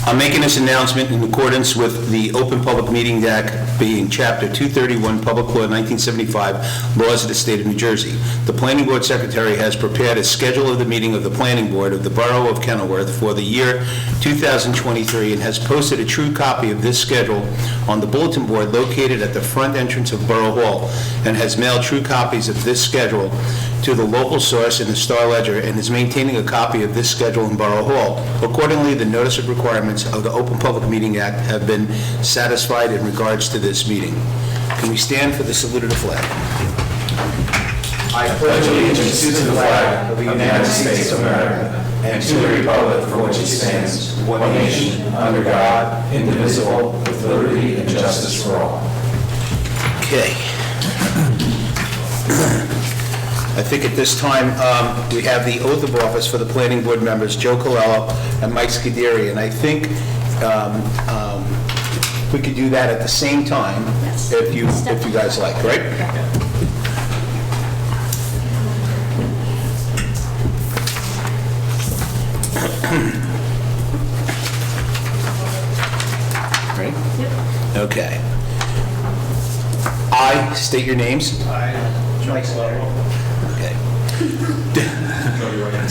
I'm making this announcement in accordance with the Open Public Meeting Act, being Chapter 231, Public Law 1975, laws of the state of New Jersey. The Planning Board Secretary has prepared a schedule of the meeting of the Planning Board of the Borough of Kenilworth for the year 2023 and has posted a true copy of this schedule on the bulletin board located at the front entrance of Borough Hall, and has mailed true copies of this schedule to the local source in the Star Ledger, and is maintaining a copy of this schedule in Borough Hall. Accordingly, the notice of requirements of the Open Public Meeting Act have been satisfied in regards to this meeting. Can we stand for the salute of the flag? I pledge allegiance to the flag of the United States of America and to the republic for which it stands, one nation, under God, indivisible, with liberty and justice for all. Okay. I think at this time, we have the oath of office for the planning board members, Joe Colello and Mike Scuderi, and I think we could do that at the same time, if you guys like, right? Ready? Yep. Okay. I state your names. I, Mike Scuderi. Okay.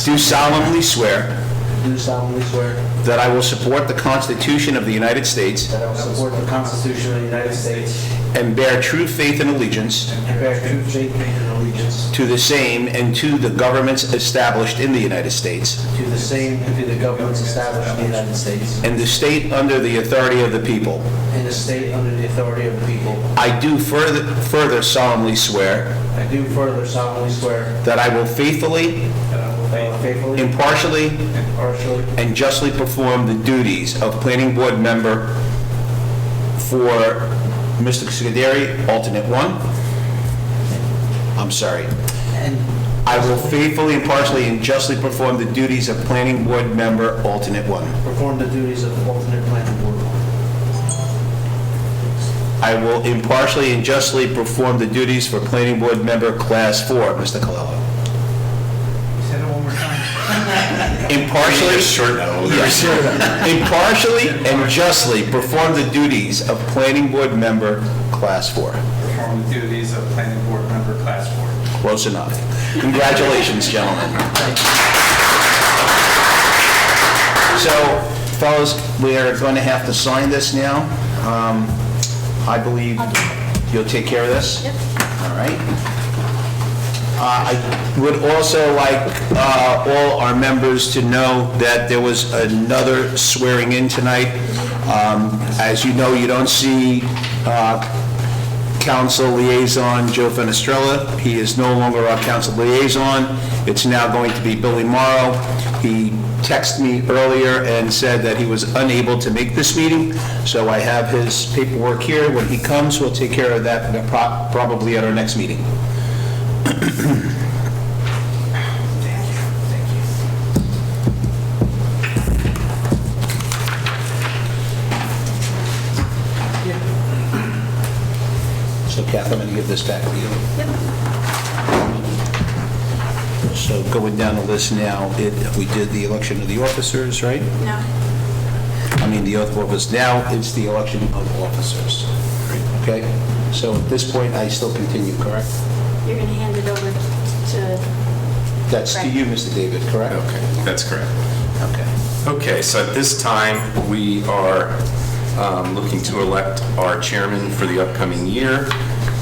Do solemnly swear Do solemnly swear that I will support the Constitution of the United States that I will support the Constitution of the United States and bear true faith and allegiance and bear true faith and allegiance to the same and to the governments established in the United States to the same and to the governments established in the United States and the state under the authority of the people. and the state under the authority of the people. I do further solemnly swear I do further solemnly swear that I will faithfully, that I will faithfully, impartially, impartially, and justly perform the duties of planning board member for Mr. Scuderi, alternate one. I'm sorry. and I will faithfully, impartially, and justly perform the duties of planning board member, alternate one. perform the duties of the alternate planning board. I will impartially and justly perform the duties for planning board member, class 4, Mr. Colello. Say it one more time. Impartially, yes. Impartially and justly perform the duties of planning board member, class 4. Perform the duties of planning board member, class 4. Close enough. Congratulations, gentlemen. So, fellas, we are going to have to sign this now. I believe you'll take care of this? Yep. All right. I would also like all our members to know that there was another swearing in tonight. As you know, you don't see Council Liaison Joe Fenestrella. He is no longer our Council Liaison. It's now going to be Billy Morrow. He texted me earlier and said that he was unable to make this meeting, so I have his paperwork here. When he comes, we'll take care of that probably at our next meeting. So Kath, I'm going to give this back to you. So going down the list now, we did the election of the officers, right? No. I mean, the oath of office. Now it's the election of officers. Okay? So at this point, I still continue, correct? You're going to hand it over to... That's to you, Mr. David, correct? Okay, that's correct. Okay. Okay, so at this time, we are looking to elect our chairman for the upcoming year.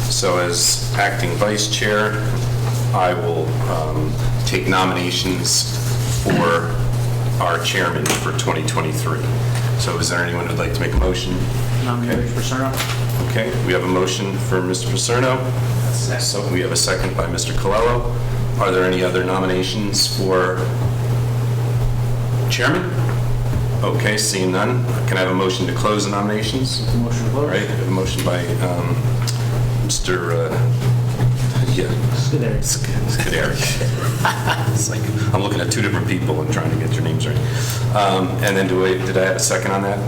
So as acting vice chair, I will take nominations for our chairman for 2023. So is there anyone who'd like to make a motion? Nominate for Paserno. Okay, we have a motion for Mr. Paserno. So we have a second by Mr. Colello. Are there any other nominations for chairman? Okay, seeing none, can I have a motion to close the nominations? Motion to All close. right, I have a motion by Mr. Scuderi. Scuderi. It's like, I'm looking at two different people and trying to get your names right. And then did I have a second on that?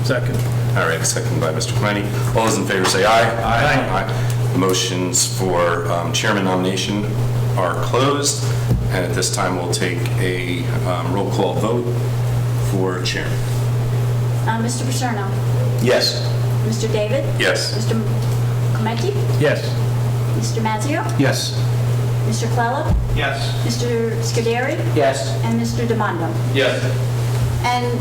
Second. All right, second by Mr. Clementi. All those in favor say aye. Aye. The motions for chairman nomination are closed, and at this time we'll take a roll call vote for chairman. Mr. Paterno? Yes. Mr. David? Yes. Mr. Clementi? Yes. Mr. Mazzio? Yes. Mr. Clella? Yes. Mr. Scuderi? Yes. And Mr. Demondo? Yes. And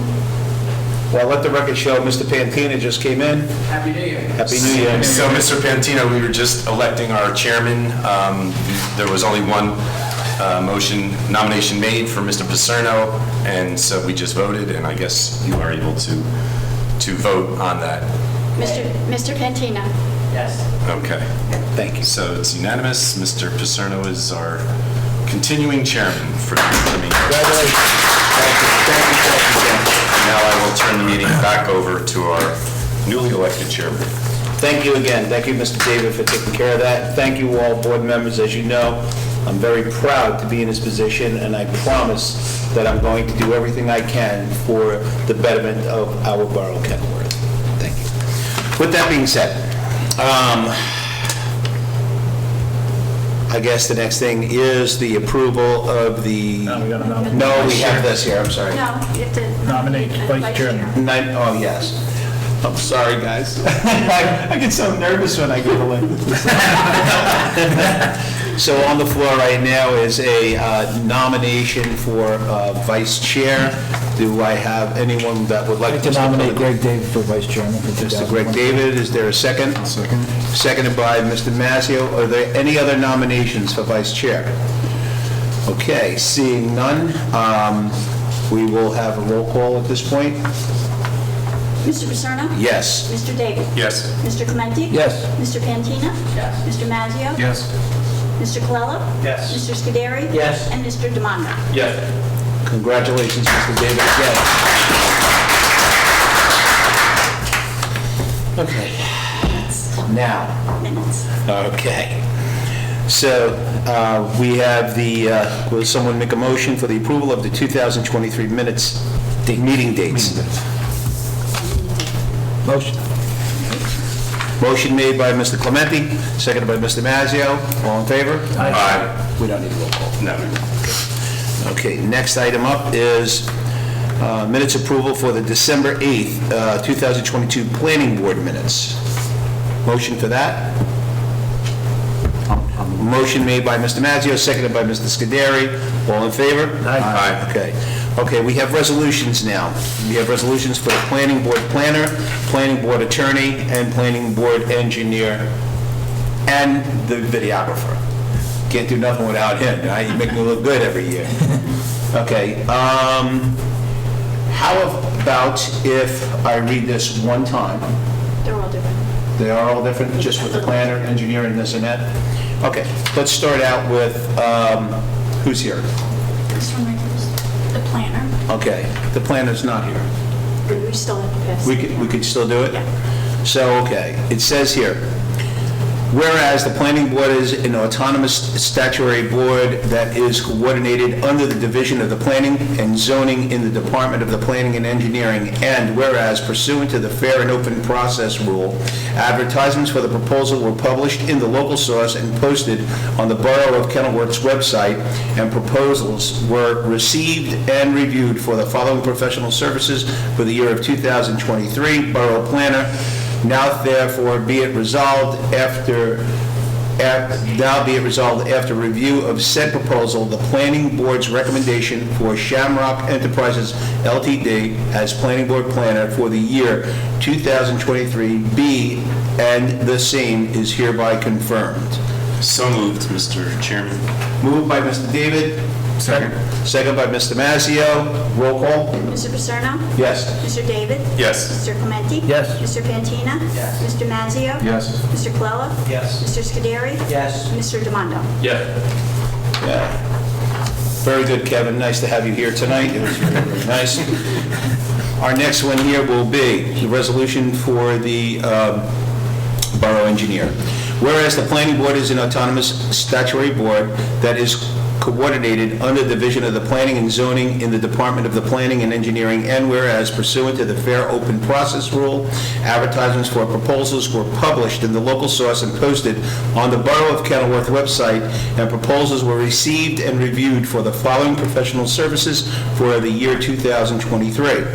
Well, let the record show Mr. Pantina just came in. Happy New Year. Happy New Year. So, Mr. Pantino, we were just electing our chairman. There was only one nomination made for Mr. Pacerno, and so we just voted, and I guess you are able to vote on that. Mr. Pantina? Yes. Okay. Thank you. So it's unanimous. Mr. Pacerno is our continuing chairman for the upcoming year. Congratulations. Thank you. Now I will turn the meeting back over to our newly elected chairman. Thank you again. Thank you, Mr. David, for taking care of that. Thank you all, board members. As you know, I'm very proud to be in this position, and I promise that I'm going to do everything I can for the betterment of our borough of Kenilworth. Thank you. With that being said, I guess the next thing is the approval of the... No, we gotta nominate. No, we have this here, I'm sorry. No, you have to Nominate vice chairman. Oh, yes. I'm sorry, guys. I get so nervous when I get elected. So on the floor right now is a nomination for vice chair. Do I have anyone that would like I'd to like to nominate Greg David for vice chairman for Mr. Greg 2021. David, is there a second? Second. Seconded by Mr. Mazzio. Are there any other nominations for vice chair? Okay, seeing none, we will have a roll call at this point. Mr. Paterno? Yes. Mr. David? Yes. Mr. Clementi? Yes. Mr. Pantina? Yes. Mr. Mazzio? Yes. Mr. Clella? Yes. Mr. Scuderi? Yes. And Mr. Demondo? Yes. Congratulations, Mr. David, again. Okay, now, Minutes. okay. So we have will someone make a motion for the approval of the 2023 minutes, meeting dates? Motion. Motion made by Mr. Clementi, seconded by Mr. Mazzio. All in favor? Aye. We don't need a roll call. No. Okay, next item up is minutes approval for the December 8th, 2022 Planning Board minutes. Motion for that? Motion made by Mr. Mazzio, seconded by Mr. Scuderi. All in favor? Aye. Okay. Okay, we have resolutions now. We have resolutions for the Planning Board Planner, Planning Board Attorney, and Planning Board Engineer, and the videographer. Can't do nothing without him, right? You make me look good every year. Okay, how about if I read this one time? They're all different. They are all different, just with the planner, engineer, and this and that? Okay, let's start out with, who's here? This one right here is the planner. Okay, the planner's not here. But we still have to pass. We could still do it? Yeah. So, okay, it says here, whereas the planning board is an autonomous statutory board that is coordinated under the division of the planning and zoning in the Department of the Planning and Engineering, and whereas pursuant to the fair and open process rule, advertisements for the proposal were published in the local source and posted on the Borough of Kenilworth's website, and proposals were received and reviewed for the following professional services for the year of 2023, Borough Planner. Now therefore be it resolved after review of said proposal, the planning board's recommendation for Shamrock Enterprises LTD as planning board planner for the year 2023 be, and the same is hereby confirmed. So moved, Mr. Chairman. Moved by Mr. David. Second. Second by Mr. Mazzio. Roll call? Mr. Paterno? Yes. Mr. David? Yes. Mr. Clementi? Yes. Mr. Pantina? Yes. Mr. Mazzio? Yes. Mr. Clella? Yes. Mr. Scuderi? Yes. Mr. Demondo? Yes. Yeah. Very good, Kevin. Nice to have you here tonight. It was very, very nice. Our next one here will be the resolution for the borough engineer. Whereas the planning board is an autonomous statutory board that is coordinated under the division of the planning and zoning in the Department of the Planning and Engineering, and whereas pursuant to the fair open process rule, advertisements for proposals were published in the local source and posted on the Borough of Kenilworth website, and proposals were received and reviewed for the following professional services for the year 2023.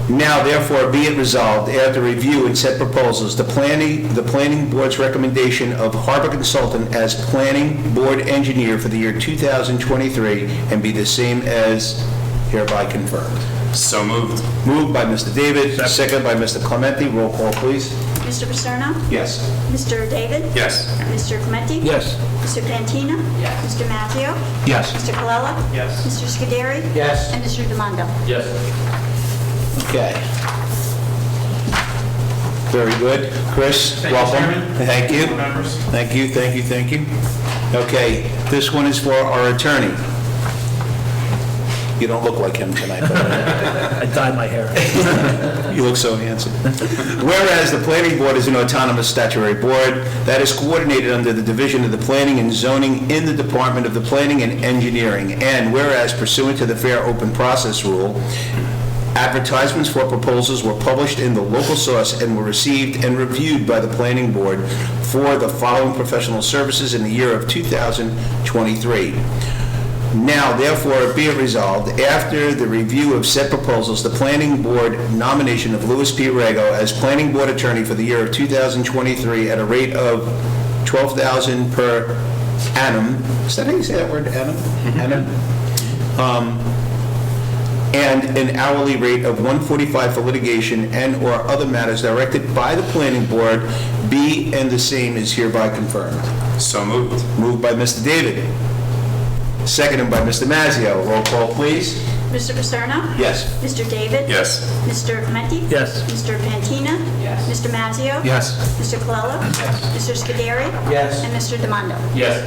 Now therefore be it resolved, after review and set proposals, the planning board's recommendation of Harbor Consultant as planning board engineer for the year 2023 and be the same as hereby confirmed. So moved. Moved by Mr. David, second by Mr. Clementi. Roll call, please. Mr. Paterno? Yes. Mr. David? Yes. Mr. Clementi? Yes. Mr. Pantina? Yes. Mr. Mazzio? Yes. Mr. Colella? Yes. Mr. Scuderi? Yes. And Mr. Demondo? Yes. Okay. Very good. Chris, Thank you, welcome. Chairman. Thank you. Board members. Thank you, thank you, thank you. Okay, this one is for our attorney. You don't look like him tonight, but I dyed my hair. you look so handsome. Whereas the planning board is an autonomous statutory board that is coordinated under the division of the planning and zoning in the Department of the Planning and Engineering, and whereas pursuant to the Fair Open Process Rule, advertisements for proposals were published in the local source and were received and reviewed by the planning board for the following professional services in the year of 2023. Now, therefore, be it resolved, after the review of said proposals, the planning board nomination of Louis P. Rego as planning board attorney for the year of 2023 at a rate of $12,000 per annum. Is that how you say that word, annum? Annum? And an hourly rate of $145 for litigation and/or other matters directed by the planning board be and the same is hereby confirmed. So moved. Moved by Mr. David. Seconded by Mr. Mazzio. Roll call, please. Mr. Paterno? Yes. Mr. David? Yes. Mr. Clementi? Yes. Mr. Pantina? Yes. Mr. Mazzio? Yes. Mr. Colella? Yes. Mr. Scuderi? Yes. And Mr. Demondo? Yes.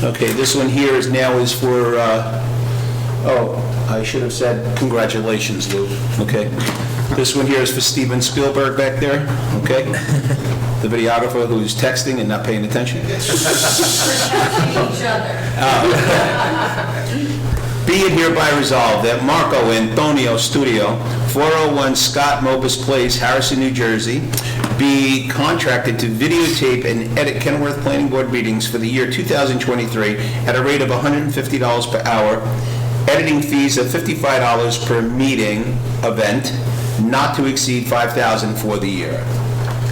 Okay, this one here is for, I should have said congratulations, Lou, okay? This one here is for Steven Spielberg back there, okay? The videographer who's texting and not paying attention. Be it hereby resolved that Marco Antonio Studio, 401 Scott Mobus Place, Harrison, New Jersey, be contracted to videotape and edit Kenworth Planning Board meetings for the year 2023 at a rate of $150 per hour, editing fees of $55 per meeting event, not to exceed $5,000 for the year.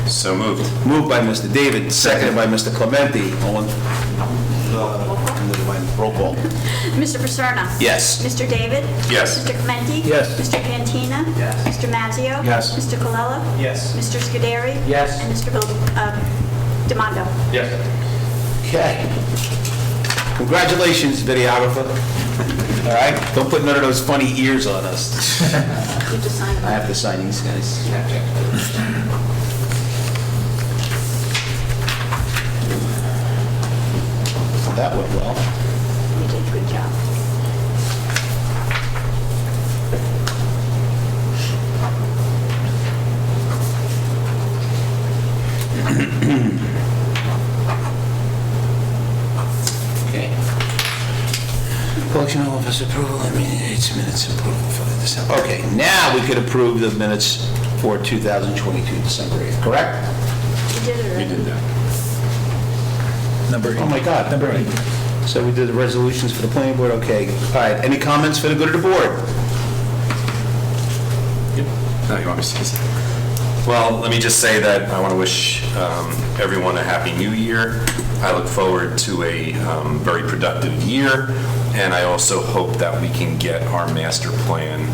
So moved. Moved by Mr. David, seconded by Mr. Clementi. Roll call. Mr. Paterno? Yes. Mr. David? Yes. Mr. Clementi? Yes. Mr. Pantina? Yes. Mr. Mazzio? Yes. Mr. Colella? Yes. Mr. Scuderi? Yes. And Mr. Demondo? Yes. Okay. Congratulations, videographer. All right? Don't put none of those funny ears on us. You just signed I it. have to sign these guys. That went well. You did a good job. Okay. Collection of office approval, minutes approval for the December. Okay, now we could approve the minutes for 2022, December 8th, correct? You did it You already. did that. Number 8. Oh my God. Number 8. So we did the resolutions for the planning board, okay. All right, any comments for the good of the board? No, you want me to say something? Well, let me just say that I want to wish everyone a happy new year. I look forward to a very productive year, and I also hope that we can get our master plan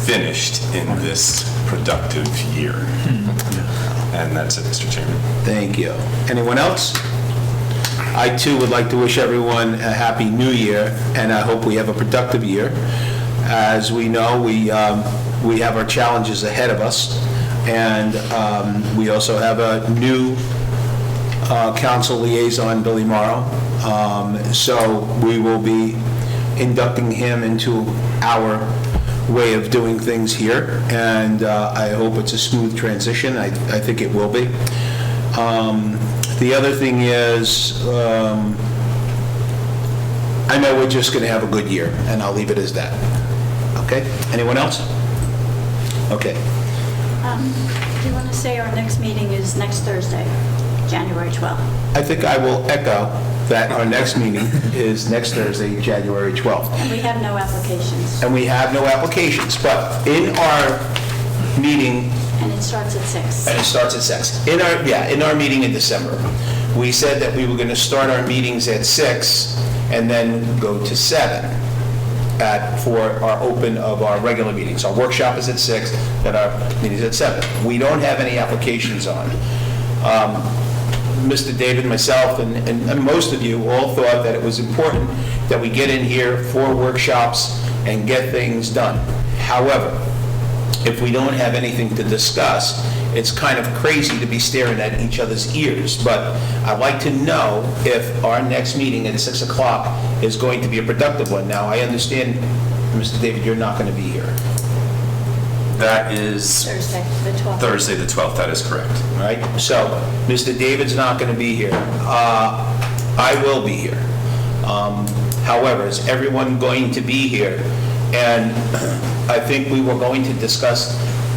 finished in this productive year. And that's it, Mr. Chairman. Thank you. Anyone else? I too would like to wish everyone a happy new year, and I hope we have a productive year. As we know, we have our challenges ahead of us, and we also have a new council liaison, Billy Morrow. So we will be inducting him into our way of doing things here, and I hope it's a smooth transition. I think it will be. The other thing is, I know we're just going to have a good year, and I'll leave it as that. Okay? Anyone else? Okay. Do you want to say our next meeting is next Thursday, January 12th? I think I will echo that our next meeting is next Thursday, January 12th. And we have no applications. And we have no applications, but in our meeting, And it starts at 6. and it starts at 6, in our meeting in December, we said that we were going to start our meetings at 6 and then go to 7 for our open of our regular meetings. Our workshop is at 6, then our meeting's at 7. We don't have any applications on. Mr. David, myself, and most of you all thought that it was important that we get in here for workshops and get things done. However, if we don't have anything to discuss, it's kind of crazy to be staring at each other's ears. But I'd like to know if our next meeting at 6 o'clock is going to be a productive one. Now, I understand, Mr. David, you're not going to be here, That is Thursday, the 12th. Thursday, the 12th, that is correct. right? So, Mr. David's not going to be here. I will be here. However, is everyone going to be here? And I think we were going to discuss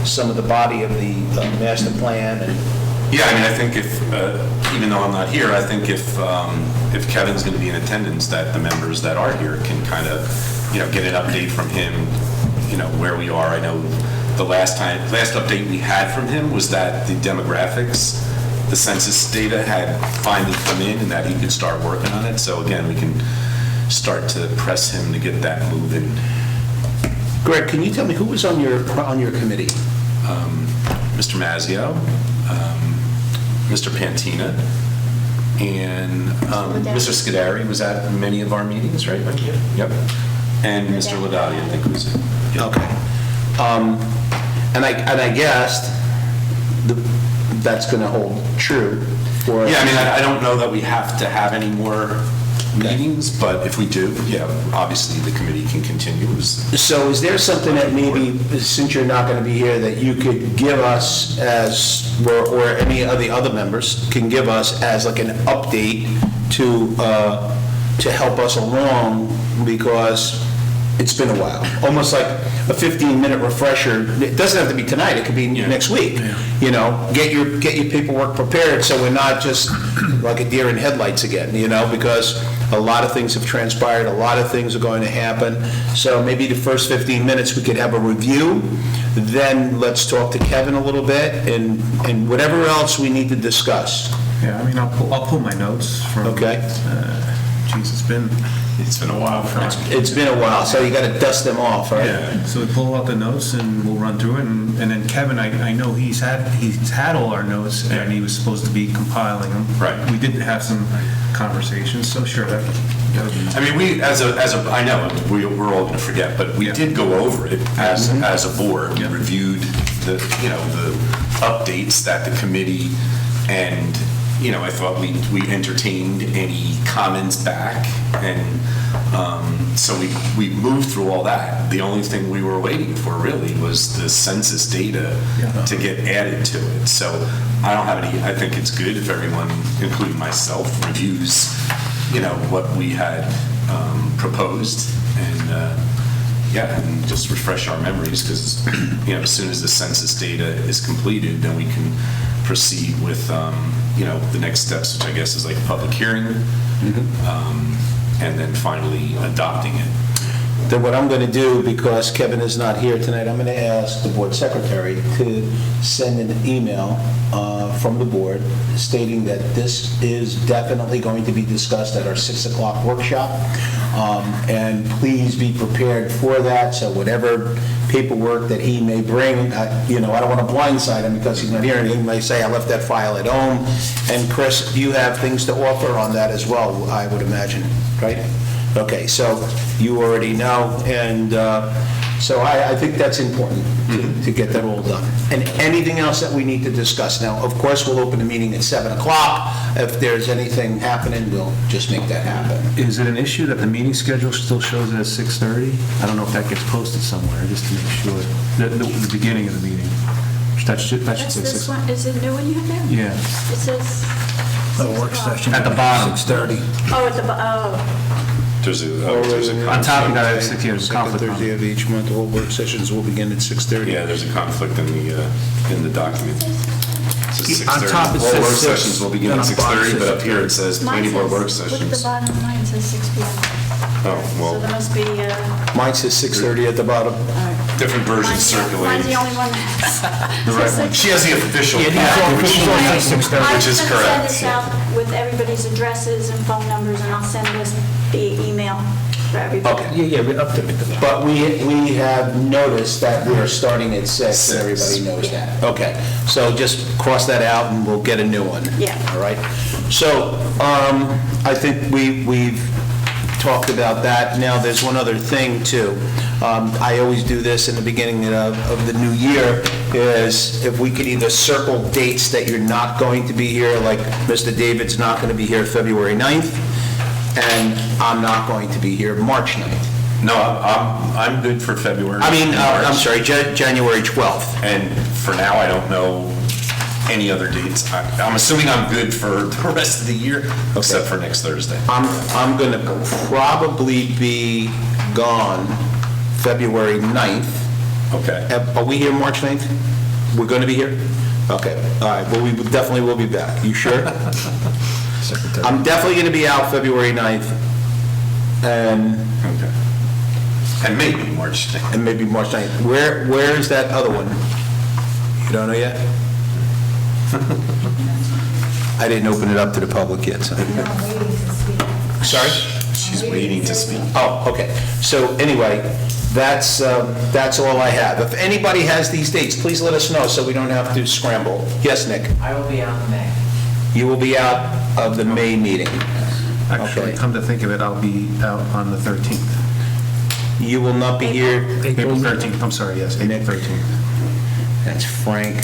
some of the body of the master plan and... Yeah, I mean, I think if, even though I'm not here, I think if Kevin's going to be in attendance, that the members that are here can kind of, get an update from him, where we are. I know the last update we had from him was that the demographics, the census data had finally come in and that he could start working on it. So again, we can start to press him to get that moving. Greg, can you tell me who was on your committee? Mr. Mazzio, Mr. Pantina, and Mr. Scuderi was at many of our meetings, right? Yep. And Mr. Ladati, I think was it. Yep. Okay. And I guessed that's going to hold true for... Yeah, I mean, I don't know that we have to have any more meetings, but if we do, obviously the committee can continue. So is there something that maybe, since you're not going to be here, that you could give us or any of the other members can give us as like an update to help us along, because it's been a while, almost like a 15-minute refresher. It doesn't have to be tonight, it could be next week. Get your paperwork prepared so we're not just like a deer in headlights again, because a lot of things have transpired, a lot of things are going to happen. So maybe the first 15 minutes we could have a review, then let's talk to Kevin a little bit and whatever else we need to discuss. Yeah, I mean, I'll pull my notes from... Okay. It's been a while. It's been a while, so you got to dust them off, right? Yeah, so we pull out the notes and we'll run through it, and then Kevin, I know he's had all our notes, and he was supposed to be compiling them. Right. We did have some conversations, so sure, that would be... I mean, we, I know, we're all going to forget, but we did go over it as a board. We reviewed the updates that the committee, and, I thought we entertained any comments back, and so we moved through all that. The only thing we were waiting for really was the census data to get added to it. So I don't have any, I think it's good if everyone, including myself, reviews, what we had proposed, and and just refresh our memories, because, as soon as the census data is completed, then we can proceed with, the next steps, which I guess is like a public hearing, and then finally adopting it. Then what I'm going to do, because Kevin is not here tonight, I'm going to ask the board secretary to send an email from the board stating that this is definitely going to be discussed at our 6 o'clock workshop. And please be prepared for that, so whatever paperwork that he may bring, I don't want to blindside him because he's not here, and he may say, I left that file at home. And Chris, you have things to offer on that as well, I would imagine, right? Okay, so you already know, and so I think that's important to get that all done. And anything else that we need to discuss. Now, of course, we'll open the meeting at 7 o'clock. If there's anything happening, we'll just make that happen. Is it an issue that the meeting schedule still shows it as 6:30? I don't know if that gets posted somewhere, just to make sure, the beginning of the meeting. That should That's say this 6. one, is it a new one you have there? Yeah. It says... The work 6 o'clock. session. At the bottom. 6:30. Oh, at the, There's a On top of that, it's 6 years, Second conflict on Thursday it. of each month, all work sessions will begin at 6:30. Yeah, there's a conflict in the document. So On 6:30. top it All says work 6. sessions will begin On at the bottom 6:30, it but says up here it says planning board work Look at the sessions. bottom of mine, it says 6 PM. Oh, So well, there must be, Mine says 6:30 at the bottom. different versions mine's the circulating. only one that has. The right one. She has the official Yeah, these copy, are which official. Anyway, It's 6:30. I'm Which is gonna correct, send this yeah. out with everybody's addresses and phone numbers, and I'll send this via email for everybody. Okay. Yeah, we're up to it. But we have noticed that we are starting at 6, and everybody knows that. Okay, so just cross that out and we'll get a new one. Yeah. All right? So, I think we've talked about that. Now, there's one other thing, too. I always do this in the beginning of the new year, is if we could either circle dates that you're not going to be here, like Mr. David's not going to be here February 9th, and I'm not going to be here March 9th. No, I'm good for February. I mean, and I'm March. sorry, January 12th. And for now, I don't know any other dates. I'm assuming I'm good for the rest of the year, except for next Thursday. I'm going to probably be gone February 9th. Okay. Are we here March 9th? We're going to be here? Okay, all right, well, we definitely will be back. You sure? I'm definitely going to be out February 9th, and Okay. And maybe March 10th. and maybe March 9th. Where is that other one? You don't know yet? I didn't open it up to the public yet, so. Sorry? She's waiting to speak. Oh, okay. So anyway, that's all I have. If anybody has these dates, please let us know so we don't have to scramble. Yes, Nick? I will be out in May. You will be out of the May meeting. Actually, Okay. come to think of it, I'll be out on the 13th. You will not be here. April 13th, I'm sorry, yes, April 13th. That's Frank.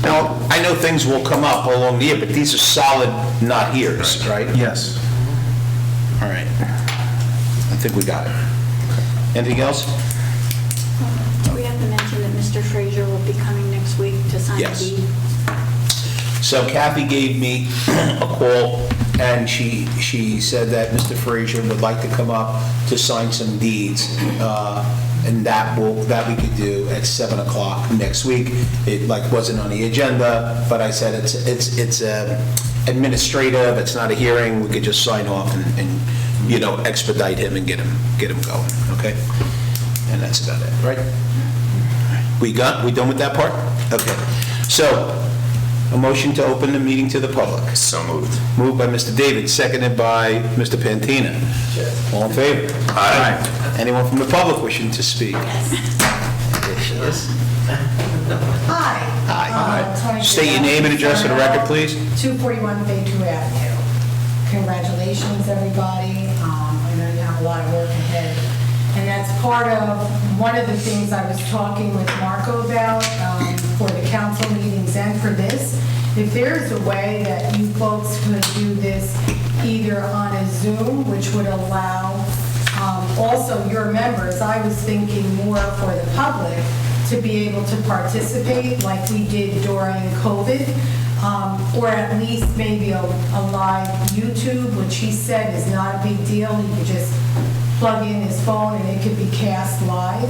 Now, I know things will come up along the year, but these are solid not heres, right? Yes. All right. I think we got it. Anything else? We have to mention that Mr. Frazier will be coming next week to sign the Yes. deed. So Kathy gave me a call, and she said that Mr. Frazier would like to come up to sign some deeds, and that we could do at 7 o'clock next week. It wasn't on the agenda, but I said it's administrative, it's not a hearing, we could just sign off and expedite him and get him going, okay? And that's about it, right? We done with that part? Okay. So, a motion to open the meeting to the public. So moved. Moved by Mr. David, seconded by Mr. Pantina. All in favor? Aye. Anyone from the public wishing to speak? There she is. Hi. Hi. State your name and address for the record, please. 241 Bayview Avenue. Congratulations, everybody. I know you have a lot of work ahead. And that's part of, one of the things I was talking with Marco about for the council meetings and for this. If there's a way that you folks could do this either on a Zoom, which would allow also your members, I was thinking more for the public, to be able to participate like we did during COVID, or at least maybe a live YouTube, which he said is not a big deal. He could just plug in his phone and it could be cast live.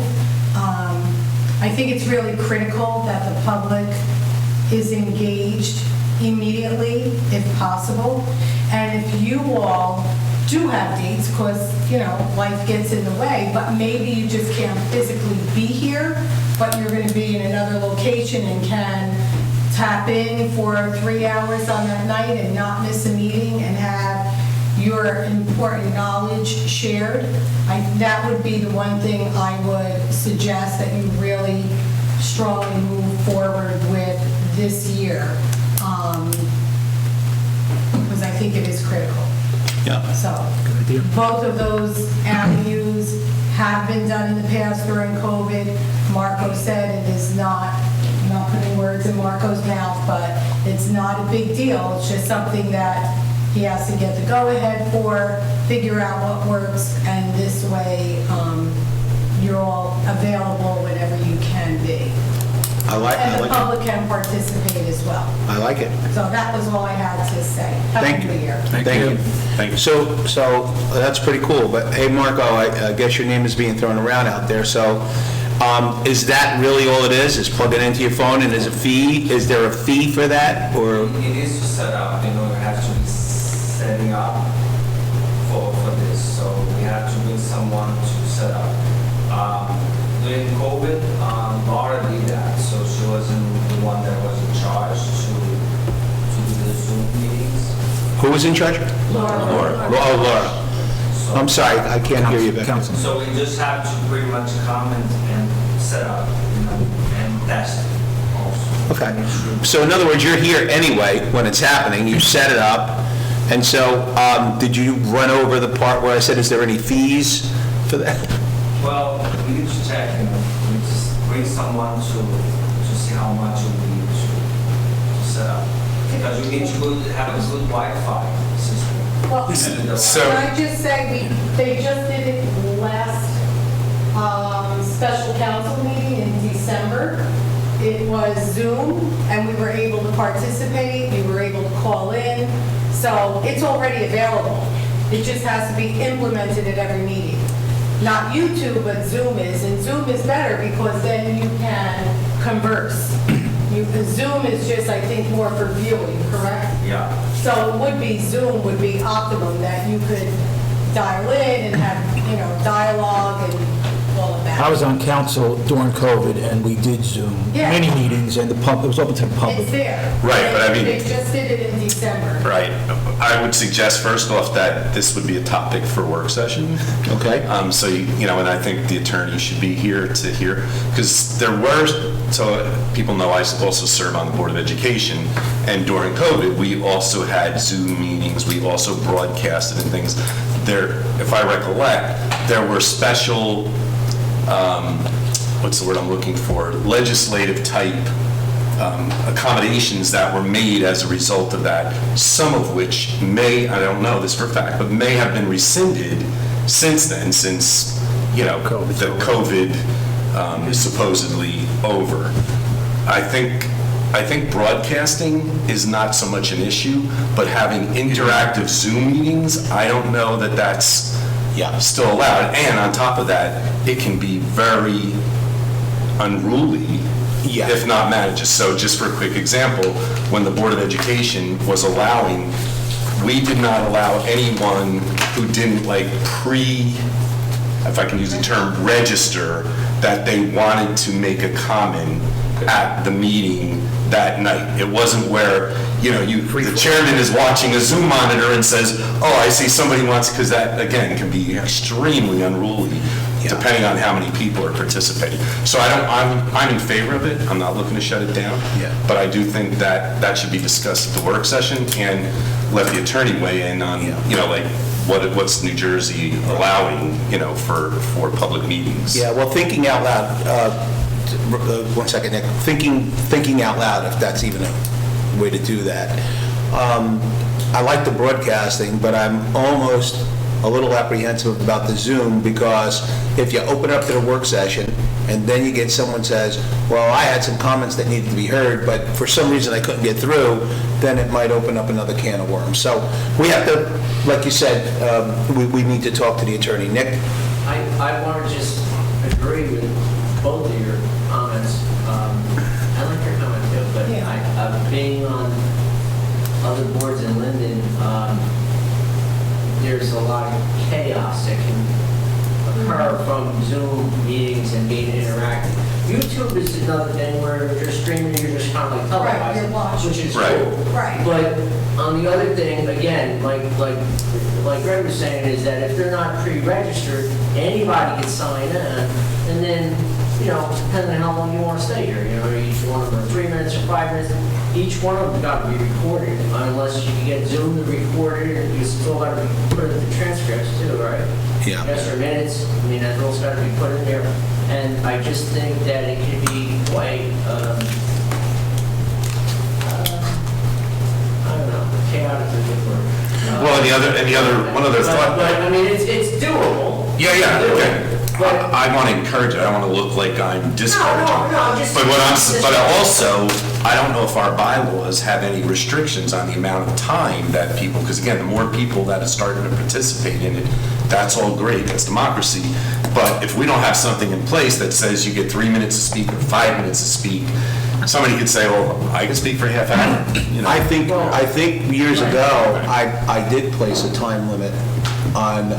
I think it's really critical that the public is engaged immediately, if possible. And if you all do have dates, because, life gets in the way, but maybe you just can't physically be here, but you're going to be in another location and can tap in for 3 hours on that night and not miss a meeting and have your important knowledge shared. That would be the one thing I would suggest that you really strongly move forward with this year, because I think it is critical. Yeah. So, both of those avenues have been done in the past during COVID. Marco said it is not, I'm not putting words in Marco's mouth, but it's not a big deal. It's just something that he has to get the go-ahead for, figure out what works, and this way, you're all available whenever you can be. I like And the it. public can participate as well. I like it. So that was all I had to say. Thank you. Happy New Year. Thank you. Thank you. So that's pretty cool, but hey, Marco, I guess your name is being thrown around out there, so Is that really all it is plug it into your phone, and is there a fee for that, or? It is to set up, you know, it has to be setting up for this, so we have to bring someone to set up. During COVID, Laura did that, so she wasn't the one that was in charge to do the Zoom meetings. Who was in charge? Laura. Oh, Laura. So- I'm sorry, I can't hear you back. Councilman. So we just have to pretty much come and set up, you know, and test also. Okay. So in other words, you're here anyway when it's happening, you set it up, and so, did you run over the part where I said, is there any fees for that? Well, we need to check, you know, we just bring someone to see how much we need to set up. Because we need to have a good Wi-Fi system. Well, So- can I just say, they just did it last special council meeting in December. It was Zoom, and we were able to participate, we were able to call in, so it's already available. It just has to be implemented at every meeting. Not YouTube, but Zoom is, and Zoom is better because then you can converse. Zoom is just, I think, more for viewing, correct? Yeah. So it would be, Zoom would be optimum, that you could dial in and have, you know, dialogue and all of that. I was on council during COVID, and we did Zoom Yeah. many meetings, and it was open to the It's public. there. Right, but I mean- They just did it in December. Right. I would suggest, first off, that this would be a topic for work session. Okay. So, you know, and I think the attorney should be here to hear, because there were, so people know I also serve on the Board of Education, and during COVID, we also had Zoom meetings, we also broadcasted and things. There, if I recollect, there were special, what's the word I'm looking for, legislative type accommodations that were made as a result of that, some of which may, I don't know this for a fact, but may have been rescinded since then, since, you know, the COVID is supposedly over. I think broadcasting is not so much an issue, but having interactive Zoom meetings, I don't know that that's still allowed. And on top of that, it can be very unruly Yeah. if not managed. So just for a quick example, when the Board of Education was allowing, we did not allow anyone who didn't if I can use the term, register that they wanted to make a comment at the meeting that night. It wasn't where, you know, the chairman is watching a Zoom monitor and says, oh, I see somebody wants, because that, again, can be extremely unruly, depending on how many people are participating. So I'm in favor of it. I'm not looking to shut it down. Yeah. But I do think that should be discussed at the work session and let the attorney weigh in on, you know, like, what's New Jersey allowing, you know, for public meetings. Yeah, well, thinking out loud, 1 second, Nick, thinking out loud, if that's even a way to do that. I like the broadcasting, but I'm almost a little apprehensive about the Zoom, because if you open up to the work session, and then you get someone says, well, I had some comments that needed to be heard, but for some reason I couldn't get through, then it might open up another can of worms. So we have to, like you said, we need to talk to the attorney. Nick? I want to just agree with both of your comments. I like your comment too, but being on other boards in Linden, there's a lot of chaos that can occur from Zoom meetings and being interactive. YouTube is another thing where you're streaming, you're just kind of like Right, you're televising, watching. which is Right. cool. Right. But on the other thing, again, like Greg was saying, is that if they're not pre-registered, anybody can sign in, and then, you know, depending on how long you want to stay here, you know, each one of them are 3 minutes or 5 minutes, each one of them got to be recorded, unless you can get Zoom to record it, and you still got to put it in the transcripts too, right? Yeah. Extra minutes, I mean, that all's got to be put in there, and I just think that it can be quite, I don't know, chaotic is a good word. Well, one other thought. But, I mean, it's doable. Yeah, It's doable. okay. But I want to encourage it. I don't want to look like I'm discouraging. No, just- But also, I don't know if our bylaws have any restrictions on the amount of time that people, because again, the more people that are starting to participate in it, that's all great, that's democracy. But if we don't have something in place that says you get 3 minutes to speak or 5 minutes to speak, somebody could say, well, I can speak for a half hour, you know? I think years ago, I did place a time limit on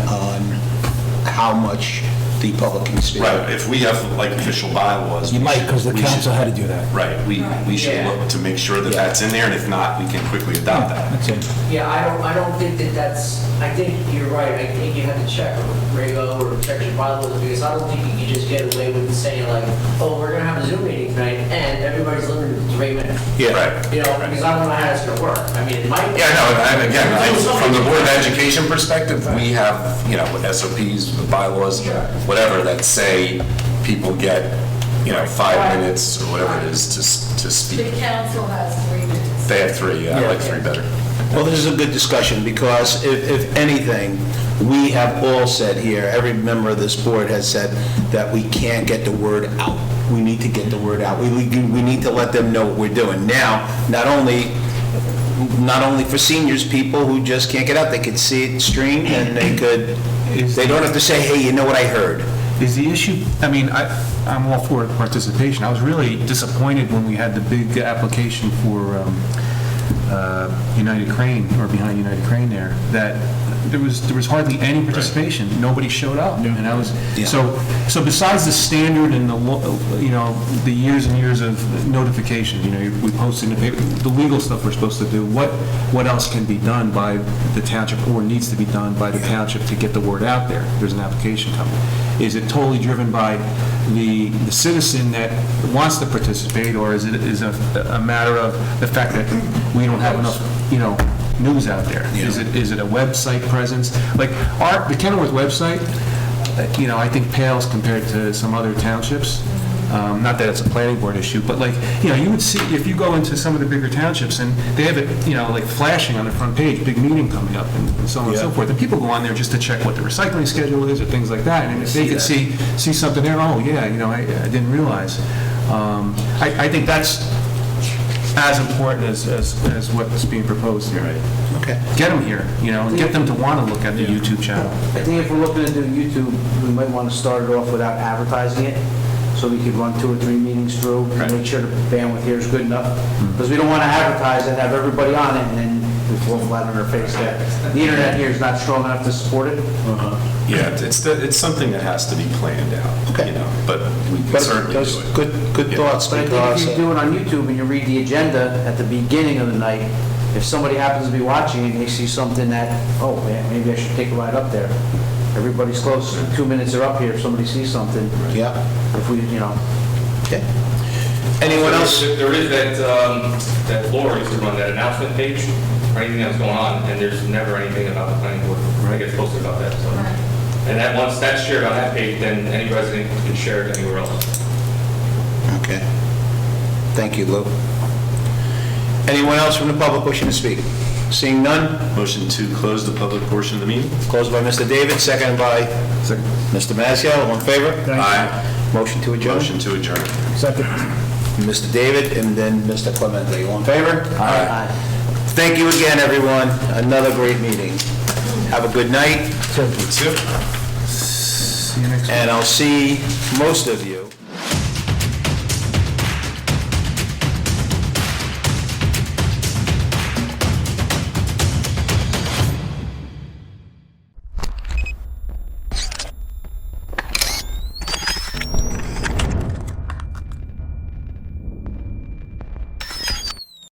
how much the public can speak. Right, if we have like official bylaws. You might, because the we should- council had to do that. Right, we should Yeah. look to make sure that that's in there, and if not, we can quickly adopt that. That's it. Yeah, I don't think that's, I think you're right, I think you have to check Rego or check your bylaws, because I don't think you can just get away with saying like, oh, we're gonna have a Zoom meeting tonight, and everybody's limited to 3 minutes. Yeah. Right. You know, because I don't know how it's gonna work. I mean, it might. Yeah, no, and again, from the Board of Education perspective, we have, you know, with SOPs, with bylaws, whatever, that say people get, you know, 5 minutes or whatever it is to The speak. council has 3 minutes. They have 3, I like 3 better. Well, this is a good discussion, because if anything, we have all said here, every member of this board has said that we can't get the word out. We need to get the word out. We need to let them know what we're doing. Now, not only for seniors, people who just can't get out, they could see it streamed, and they don't have to say, hey, you know what I heard? Is the issue, I mean, I'm all for participation. I was really disappointed when we had the big application for United Crane, or behind United Crane there, that there was hardly any participation. Nobody showed up. And I was, Yeah. so besides the standard and the years and years of notifications, we posted in the paper, the legal stuff we're supposed to do, what else can be done by the township, or needs to be done by the township to get the word out there? There's an application coming. Is it totally driven by the citizen that wants to participate, or is it a matter of the fact that we don't have enough, news out there? Yeah. Is it a website presence? Like, the Kenilworth website, I think pales compared to some other townships. Not that it's a planning board issue, but you would see, if you go into some of the bigger townships, and they have it, like flashing on the front page, big meeting coming up, and so on and so forth, and people go on there just to check what the recycling schedule is, or things like that, and if they could see something there, oh, yeah, I didn't realize. I think that's as important as what's being proposed here. Okay. Get them here, and get them to want to look at the YouTube channel. I think if we're looking to do YouTube, we might want to start it off without advertising it, so we could run 2 or 3 meetings through, and make sure the bandwidth here is good enough. Because we don't want to advertise and have everybody on it, and then we fall flat on our face that the internet here is not strong enough to support it. Yeah, it's something that has to be planned out, Okay. but we can certainly do That's it. good Yeah. thoughts, But I think because if you do it on YouTube and you read the agenda at the beginning of the night, if somebody happens to be watching and they see something that, oh, man, maybe I should take a ride up there. Everybody's close, 2 minutes are up here, if somebody sees something, yeah. if we, Okay. Anyone else? There is that Laura used to run that announcement page for anything that's going on, and there's never anything about the planning board that gets posted about that, so. And that once that's shared on that page, then any resident can share it anywhere else. Okay. Thank you, Lou. Anyone else from the public wishing to speak? Seeing none, Motion to close the public portion of the meeting? closed by Mr. David, seconded by Mr. Mazzio. All in favor? Aye. Motion to adjourn. Motion to adjourn. Second. Mr. David, and then Mr. Clemente. All in favor? Aye. Thank you again, everyone. Another great meeting. Have a good night, You too. See you next week. and I'll see most of you.